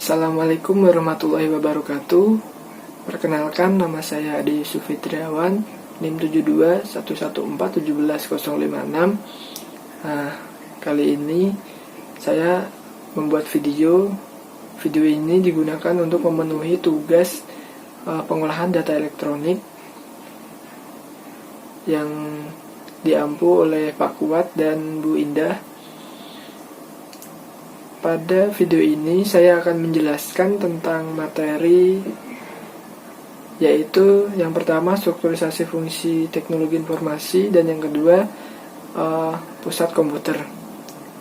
Assalamualaikum warahmatullahi wabarakatuh. Perkenalkan, nama saya Ade Yusuf Fitriawan, NIM 7211414056. Kali ini saya membuat video. Video ini digunakan untuk memenuhi tugas pengolahan data elektronik yang diampu oleh Pak Kuat dan Bu Indah. Pada video ini saya akan menjelaskan tentang materi, yaitu yang pertama strukturisasi fungsi teknologi informasi, dan yang kedua pusat komputer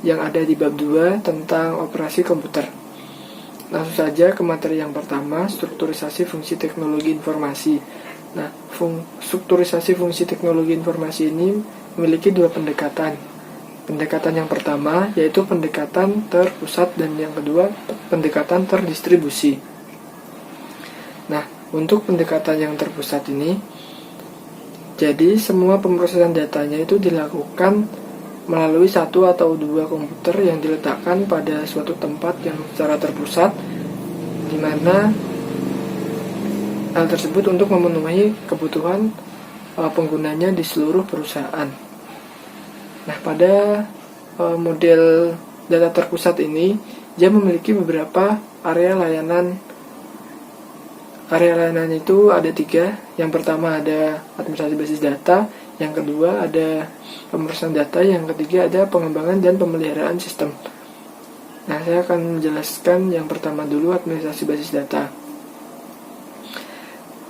yang ada di bab 2 tentang operasi komputer. Langsung saja ke materi yang pertama, strukturisasi fungsi teknologi informasi. Nah, strukturisasi fungsi teknologi informasi ini memiliki dua pendekatan. Pendekatan yang pertama yaitu pendekatan terpusat, dan yang kedua pendekatan terdistribusi. Nah, untuk pendekatan yang terpusat ini, jadi semua pemrosesan datanya itu dilakukan melalui satu atau dua komputer yang diletakkan pada suatu tempat yang secara terpusat, di mana hal tersebut untuk memenuhi kebutuhan penggunanya di seluruh perusahaan. Nah, pada model data terpusat ini, dia memiliki beberapa area layanan. Area layanan itu ada 3. Yang pertama ada administrasi basis data, yang kedua ada pemrosesan data, yang ketiga ada pengembangan dan pemeliharaan sistem. Nah, saya akan menjelaskan yang pertama dulu, administrasi basis data.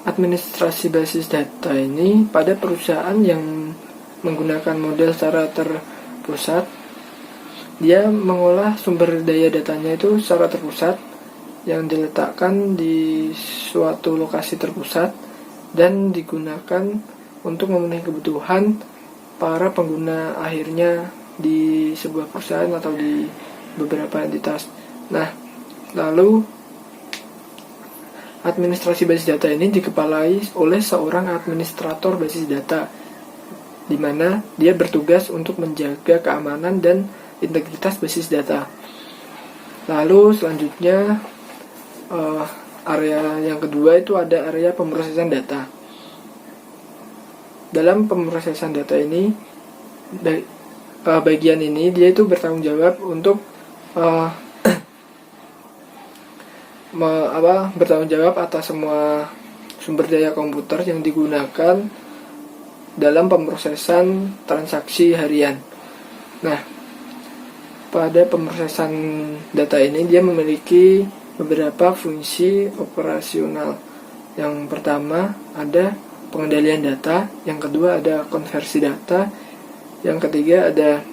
Administrasi basis data ini pada perusahaan yang menggunakan model secara terpusat, dia mengolah sumber daya datanya itu secara terpusat yang diletakkan di suatu lokasi terpusat dan digunakan untuk memenuhi kebutuhan para pengguna akhirnya di sebuah perusahaan atau di beberapa entitas. Nah, lalu administrasi basis data ini dikepalai oleh seorang administrator basis data, di mana dia bertugas untuk menjaga keamanan dan integritas basis data. Lalu selanjutnya area yang kedua itu ada area pemrosesan data. Dalam pemrosesan data ini, bagian ini dia itu bertanggung jawab untuk bertanggung jawab atas semua sumber daya komputer yang digunakan dalam pemrosesan transaksi harian. Nah, pada pemrosesan data ini dia memiliki beberapa fungsi operasional. Yang pertama ada pengendalian data, yang kedua ada konversi data, yang ketiga ada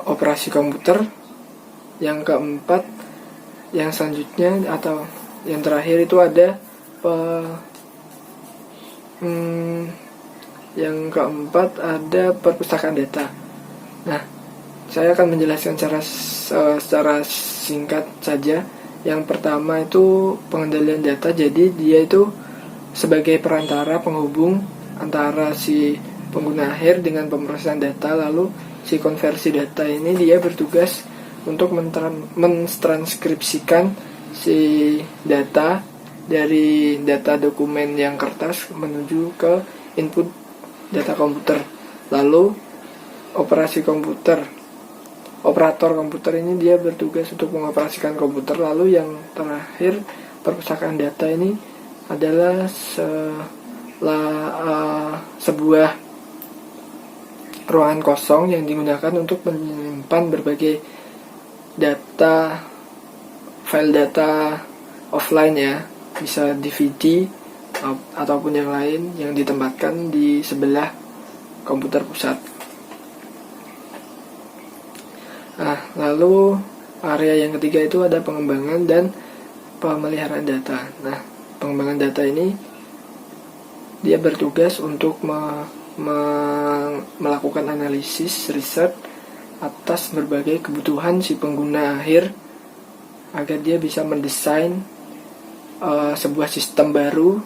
operasi komputer, yang keempat, yang selanjutnya atau yang terakhir itu ada yang keempat ada perpustakaan data. Nah, saya akan menjelaskan secara singkat saja. Yang pertama itu pengendalian data. Jadi dia itu sebagai perantara penghubung antara si pengguna akhir dengan pemrosesan data. Lalu si konversi data ini dia bertugas untuk mentranskripsikan si data dari data dokumen yang kertas menuju ke input data komputer. Lalu operator komputer ini dia bertugas untuk mengoperasikan komputer. Lalu yang terakhir, perpustakaan data ini adalah sebuah ruangan kosong yang digunakan untuk menyimpan berbagai data, file data offline ya, bisa DVD ataupun yang lain yang ditempatkan di sebelah komputer pusat. Nah, lalu area yang ketiga itu ada pengembangan dan pemeliharaan data. Nah, pengembangan data ini dia bertugas untuk melakukan analisis riset atas berbagai kebutuhan si pengguna akhir agar dia bisa mendesain sebuah sistem baru,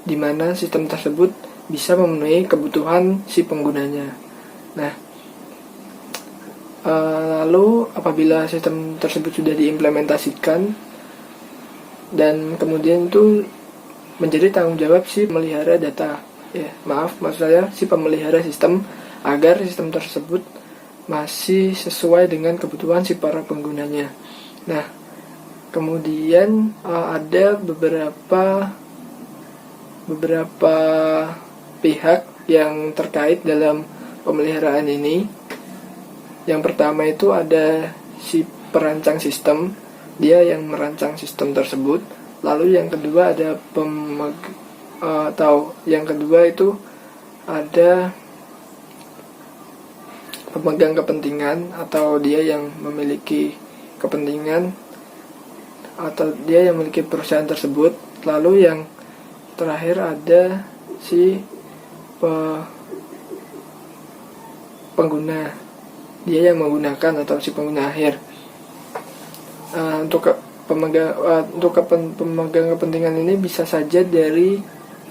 di mana sistem tersebut bisa memenuhi kebutuhan si penggunanya. Nah, Lalu apabila sistem tersebut sudah diimplementasikan dan kemudian itu menjadi tanggung jawab si pemelihara data, maksud saya si pemelihara sistem, agar sistem tersebut masih sesuai dengan kebutuhan si para penggunanya. Nah, kemudian ada beberapa pihak yang terkait dalam pemeliharaan ini. Yang pertama itu ada si perancang sistem, dia yang merancang sistem tersebut. Lalu yang kedua ada yang kedua itu ada pemegang kepentingan, atau dia yang memiliki kepentingan, atau dia yang memiliki perusahaan tersebut. Lalu yang terakhir ada si pengguna, dia yang menggunakan atau si pengguna akhir. Untuk pemegang kepentingan ini bisa saja dari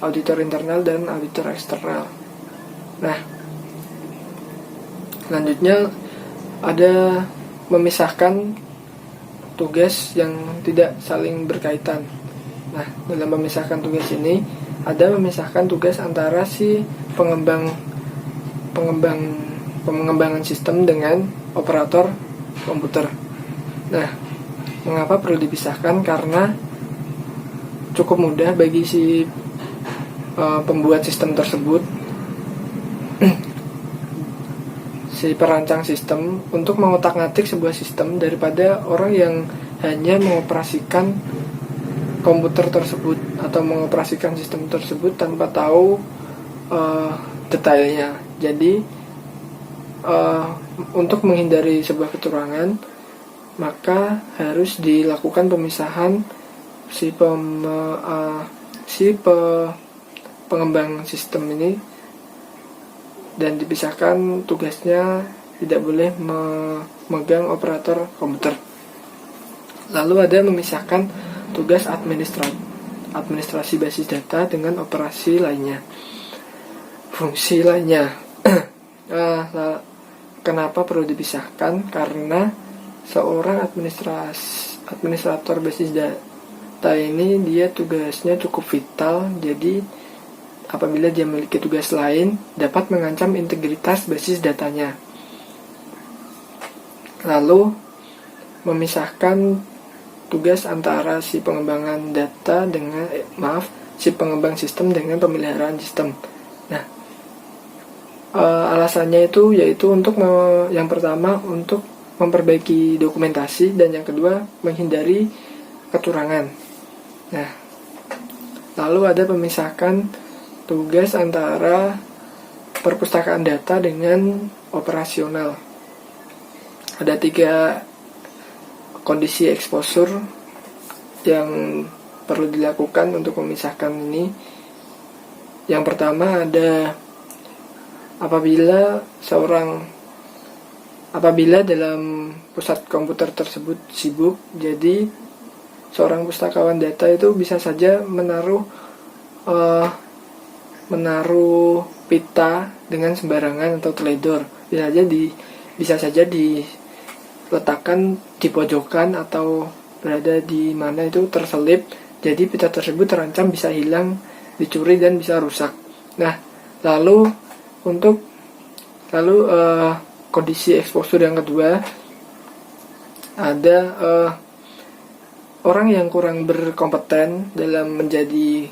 auditor internal dan auditor eksternal. Nah, selanjutnya ada memisahkan tugas yang tidak saling berkaitan. Nah, dalam memisahkan tugas ini ada memisahkan tugas antara si pengembangan sistem dengan operator komputer. Nah, mengapa perlu dipisahkan? Karena cukup mudah bagi si pembuat sistem tersebut, si perancang sistem, untuk mengotak-ngatik sebuah sistem daripada orang yang hanya mengoperasikan komputer tersebut atau mengoperasikan sistem tersebut tanpa tahu detailnya. Jadi untuk menghindari sebuah kecurangan, maka harus dilakukan pemisahan pengembang sistem ini, dan dipisahkan tugasnya, tidak boleh memegang operator komputer. Lalu ada memisahkan tugas administrasi basis data dengan operasi lainnya, fungsi lainnya. Kenapa perlu dipisahkan? Karena seorang administrator basis data ini, dia tugasnya cukup vital. Jadi apabila dia memiliki tugas lain, dapat mengancam integritas basis datanya. Lalu memisahkan tugas antara si pengembangan data dengan si pengembang sistem dengan pemeliharaan sistem. Nah, alasannya itu yaitu untuk yang pertama untuk memperbaiki dokumentasi, dan yang kedua menghindari kecurangan. Nah, lalu ada memisahkan tugas antara perpustakaan data dengan operasional. Ada 3 kondisi exposure yang perlu dilakukan untuk memisahkan ini. Yang pertama ada apabila dalam pusat komputer tersebut sibuk, jadi seorang pustakawan data itu bisa saja menaruh pita dengan sembarangan atau teledor. Bisa saja diletakkan di pojokan atau berada di mana itu terselip. Jadi pita tersebut terancam bisa hilang, dicuri, dan bisa rusak. Nah, lalu kondisi exposure yang kedua ada orang yang kurang berkompeten dalam menjadi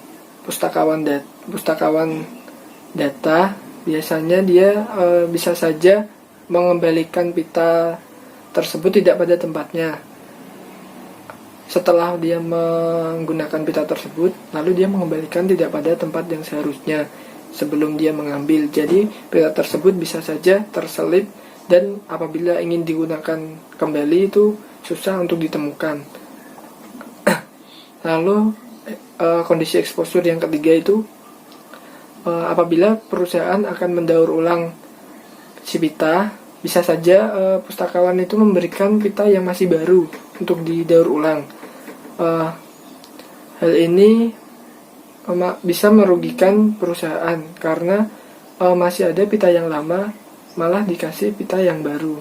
pustakawan data. Biasanya dia bisa saja mengembalikan pita tersebut tidak pada tempatnya. Setelah dia menggunakan pita tersebut, lalu dia mengembalikan tidak pada tempat yang seharusnya sebelum dia mengambil. Jadi pita tersebut bisa saja terselip, dan apabila ingin digunakan kembali itu susah untuk ditemukan. Lalu kondisi exposure yang ketiga itu apabila perusahaan akan mendaur ulang si pita, bisa saja pustakawan itu memberikan pita yang masih baru untuk didaur ulang. Hal ini bisa merugikan perusahaan karena masih ada pita yang lama malah dikasih pita yang baru.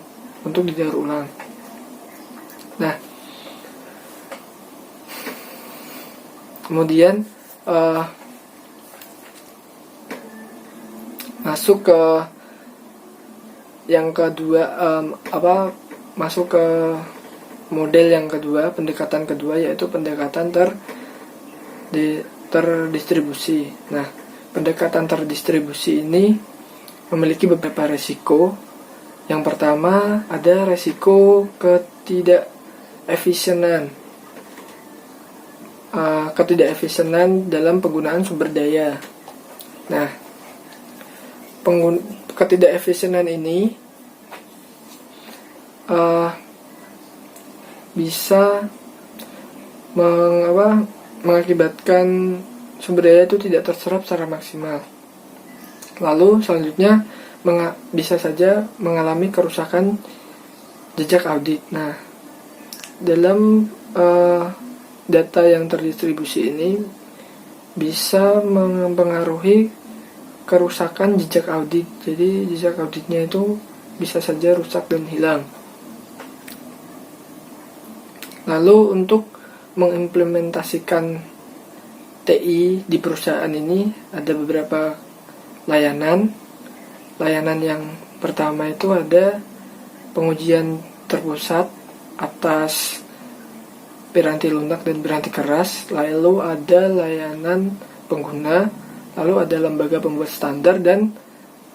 untuk didaur ulang. Nah, kemudian masuk ke yang kedua, masuk ke model yang kedua, pendekatan kedua, yaitu pendekatan terdistribusi. Nah, pendekatan terdistribusi ini memiliki beberapa resiko. Yang pertama ada resiko ketidakefisienan dalam penggunaan sumber daya. Nah, ketidakefisienan ini bisa mengakibatkan sumber daya itu tidak terserap secara maksimal. Lalu selanjutnya bisa saja mengalami kerusakan jejak audit. Nah, dalam data yang terdistribusi ini bisa mempengaruhi kerusakan jejak audit. Jadi jejak auditnya itu bisa saja rusak dan hilang. Lalu untuk mengimplementasikan TI di perusahaan ini ada beberapa layanan. Layanan yang pertama itu ada pengujian terpusat atas piranti lunak dan piranti keras. Lalu ada layanan pengguna. Lalu ada lembaga pembuat standar dan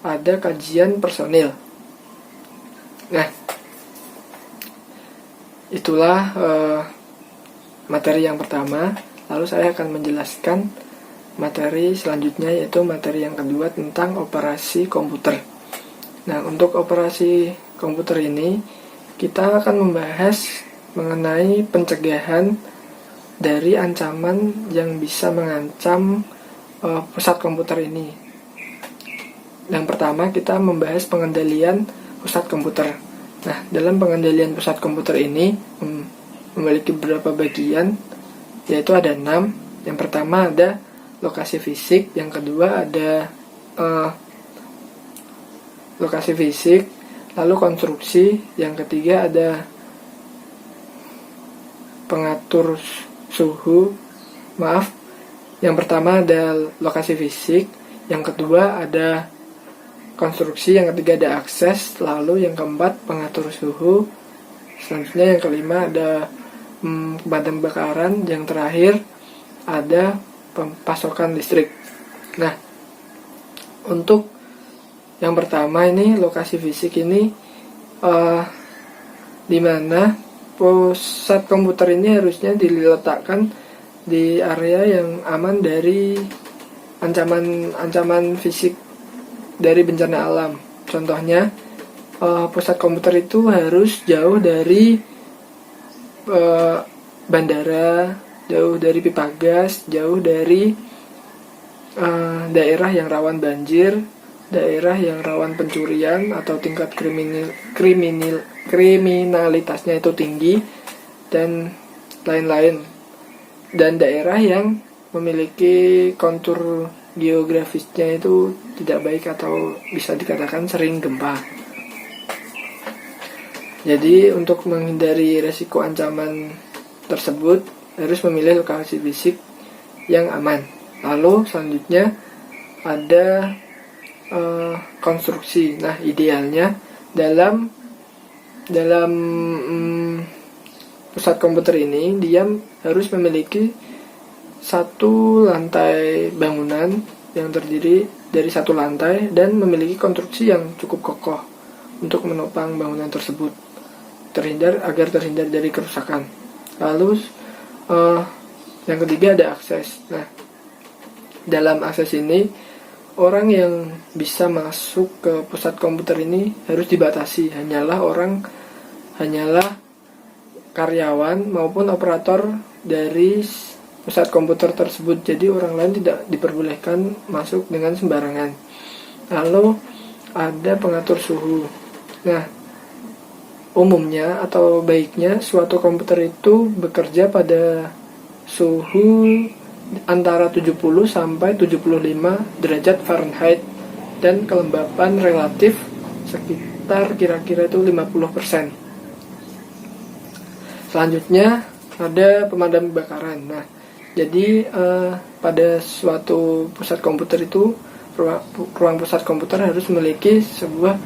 ada kajian personil. Nah, itulah materi yang pertama. Lalu saya akan menjelaskan materi selanjutnya, yaitu materi yang kedua tentang operasi komputer. Nah, untuk operasi komputer ini kita akan membahas mengenai pencegahan dari ancaman yang bisa mengancam pusat komputer ini. Yang pertama kita membahas pengendalian pusat komputer. Nah, dalam pengendalian pusat komputer ini memiliki beberapa bagian, yaitu ada 6. Yang pertama ada lokasi fisik, yang kedua ada lokasi fisik, lalu konstruksi, yang ketiga ada pengatur suhu. Yang pertama ada lokasi fisik, yang kedua ada konstruksi, yang ketiga ada akses, lalu yang keempat pengatur suhu, selanjutnya yang kelima ada pemadam kebakaran, yang terakhir ada pasokan listrik. Nah, untuk yang pertama ini lokasi fisik ini di mana pusat komputer ini harusnya diletakkan di area yang aman dari ancaman fisik dari bencana alam. Contohnya pusat komputer itu harus jauh dari bandara, jauh dari pipa gas, jauh dari daerah yang rawan banjir, daerah yang rawan pencurian atau tingkat kriminalitasnya itu tinggi, dan lain-lain, dan daerah yang memiliki kontur geografisnya itu tidak baik atau bisa dikatakan sering gempa. Jadi untuk menghindari resiko ancaman tersebut harus memilih lokasi fisik yang aman. Lalu selanjutnya ada konstruksi. Nah, idealnya dalam pusat komputer ini dia harus memiliki satu lantai bangunan yang terdiri dari satu lantai dan memiliki konstruksi yang cukup kokoh untuk menopang bangunan tersebut agar terhindar dari kerusakan. Lalu yang ketiga ada akses. Nah, dalam akses ini orang yang bisa masuk ke pusat komputer ini harus dibatasi. Hanyalah karyawan maupun operator dari pusat komputer tersebut. Jadi orang lain tidak diperbolehkan masuk dengan sembarangan. Lalu ada pengatur suhu. Nah, umumnya atau baiknya suatu komputer itu bekerja pada suhu antara 70 sampai 75 derajat Fahrenheit dan kelembapan relatif sekitar kira-kira itu 50%. Selanjutnya ada pemadam kebakaran. Nah, jadi pada suatu pusat komputer itu, ruang pusat komputer harus memiliki sebuah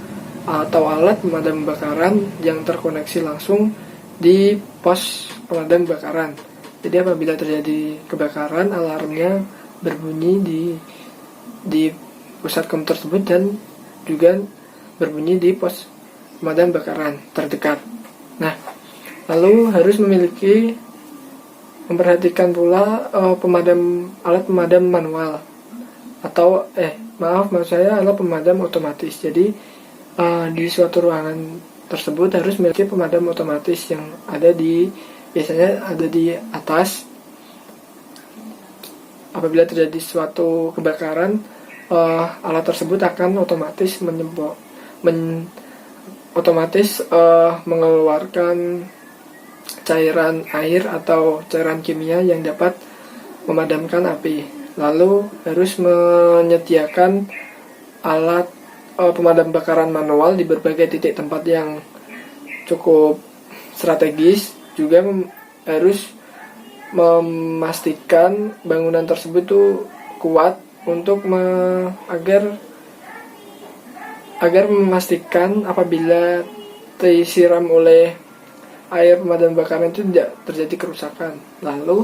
atau alat pemadam kebakaran yang terkoneksi langsung di pos pemadam kebakaran. Jadi apabila terjadi kebakaran, alarmnya berbunyi di pusat komputer tersebut dan juga berbunyi di pos pemadam kebakaran terdekat. Nah, lalu harus memperhatikan pula alat pemadam manual atau maksud saya alat pemadam otomatis. Jadi di suatu ruangan tersebut harus memiliki pemadam otomatis yang biasanya ada di atas. Apabila terjadi suatu kebakaran, alat tersebut akan otomatis mengeluarkan cairan air atau cairan kimia yang dapat memadamkan api. Lalu harus menyediakan alat pemadam kebakaran manual di berbagai titik tempat yang cukup strategis. Juga harus memastikan bangunan tersebut tuh kuat untuk agar memastikan apabila disiram oleh air pemadam kebakaran itu tidak terjadi kerusakan. Lalu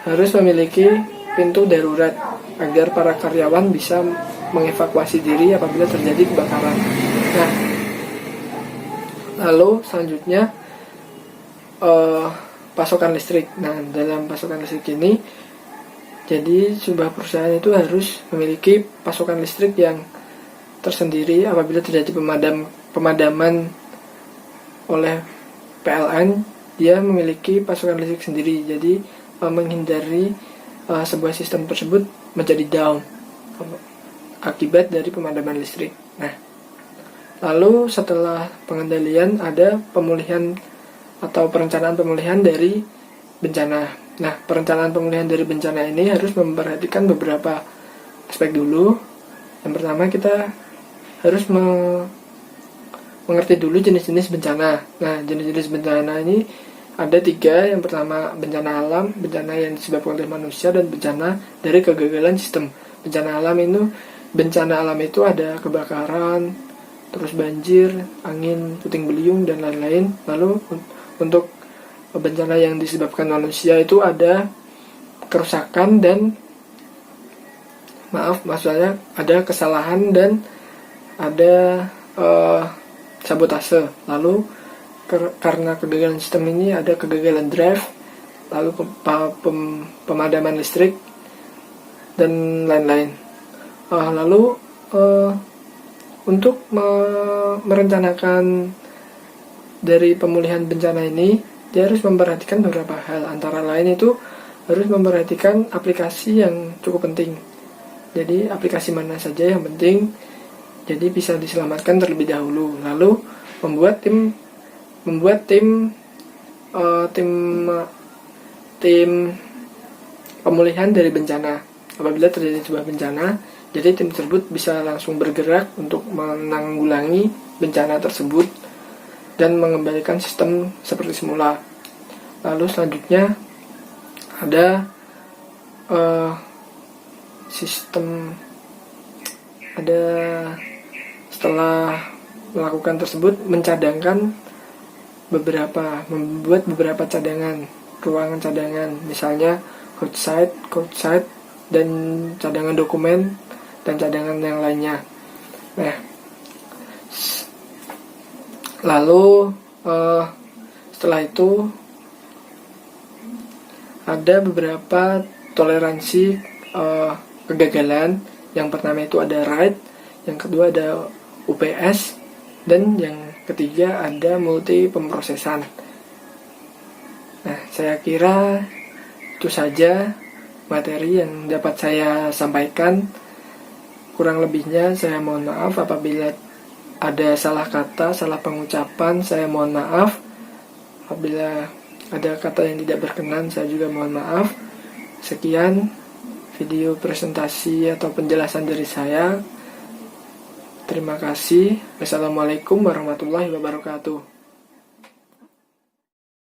harus memiliki pintu darurat agar para karyawan bisa mengevakuasi diri apabila terjadi kebakaran. Nah, lalu selanjutnya pasokan listrik. Nah, dalam pasokan listrik ini, jadi sebuah perusahaan itu harus memiliki pasokan listrik yang tersendiri apabila terjadi pemadaman oleh PLN. Dia memiliki pasokan listrik sendiri, jadi menghindari sebuah sistem tersebut menjadi down akibat dari pemadaman listrik. Nah, lalu setelah pengendalian ada pemulihan atau perencanaan pemulihan dari bencana. Nah, perencanaan pemulihan dari bencana ini harus memperhatikan beberapa aspek dulu. Yang pertama, kita harus mengerti dulu jenis-jenis bencana. Nah, jenis-jenis bencana ini ada 3. Yang pertama, bencana alam, bencana yang disebabkan oleh manusia, dan bencana dari kegagalan sistem. Bencana alam itu ada kebakaran, terus banjir, angin puting beliung, dan lain-lain. Lalu untuk bencana yang disebabkan manusia itu ada kerusakan dan maksudnya ada kesalahan dan ada sabotase. Lalu karena kegagalan sistem ini ada kegagalan drive, lalu pemadaman listrik, dan lain-lain. Lalu untuk merencanakan dari pemulihan bencana ini, dia harus memperhatikan beberapa hal. Antara lain itu harus memperhatikan aplikasi yang cukup penting. Jadi aplikasi mana saja yang penting, jadi bisa diselamatkan terlebih dahulu. Lalu membuat tim pemulihan dari bencana. Apabila terjadi sebuah bencana, jadi tim tersebut bisa langsung bergerak untuk menanggulangi bencana tersebut dan mengembalikan sistem seperti semula. Lalu selanjutnya ada setelah melakukan tersebut membuat beberapa ruangan cadangan, misalnya hot site, dan cadangan dokumen dan cadangan yang lainnya. Nah, lalu setelah itu ada beberapa toleransi kegagalan. Yang pertama itu ada RAID, yang kedua ada UPS, dan yang ketiga ada multi pemrosesan. Nah, saya kira itu saja materi yang dapat saya sampaikan. Kurang lebihnya saya mohon maaf apabila ada salah kata, salah pengucapan, saya mohon maaf. Apabila ada kata yang tidak berkenan, saya juga mohon maaf. Sekian video presentasi atau penjelasan dari saya. Terima kasih. Wassalamualaikum warahmatullahi wabarakatuh.